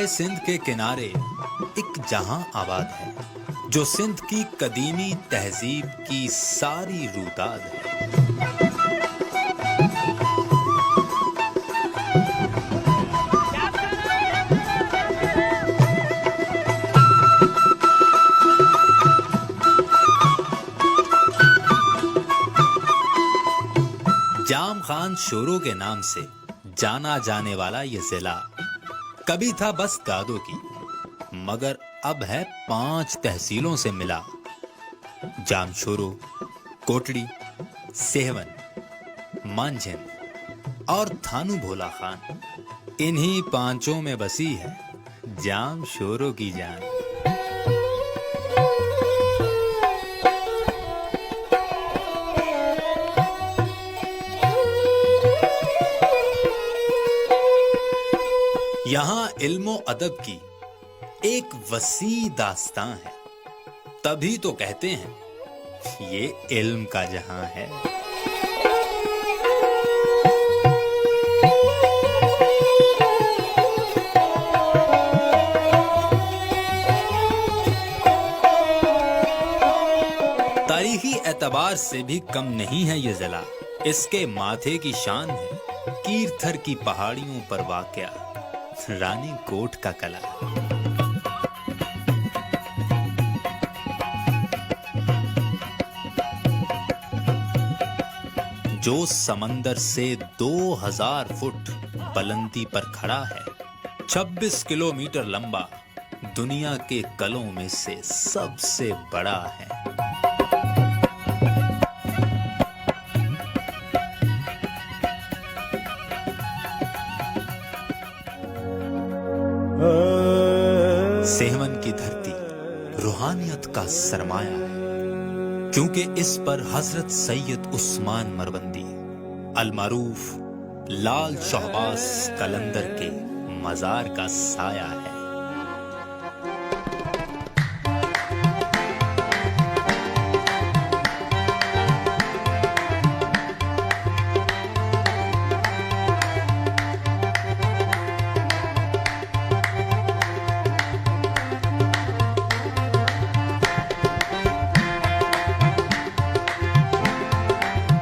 सिंध के किनारे एक जहां आबाद है जो सिंध की कदीमी तहजीब की सारी रूदाद है। जाम खान शोरो के नाम से जाना जाने वाला ये जिला कभी था बस दादों की, मगर अब है 5 तहसीलों से मिला। जामशोरो, कोटड़ी, सेहवन, मांझिन और थानू भोला खान, इन्हीं 5 में बसी है जामशोरो की जान। यहाँ इल्मो अदब की एक वसी दास्तां है, तभी तो कहते हैं ये इल्म का जहां है। तारीखी एतबार से भी कम नहीं है ये जिला। इसके माथे की शान है कीर्थर की पहाड़ियों पर वाक़या रानी कोट का कला। जो समंदर से 2000 फुट बुलंदी पर खड़ा है, 26 किलोमीटर लंबा, दुनिया के कलों में से सबसे बड़ा है। सेहवन की धरती रूहानियत का सरमाया है, क्योंकि इस पर हजरत सैयद उस्मान मरवंदी अलमारूफ लाल शहबाज कलंदर के मजार का साया है।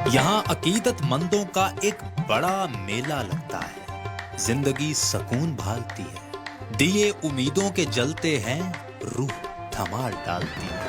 यहाँ अकीदतमंदों का एक बड़ा मेला लगता है। जिंदगी सकून भालती है, दिए उम्मीदों के जलते हैं, रूह धमाल डालती है।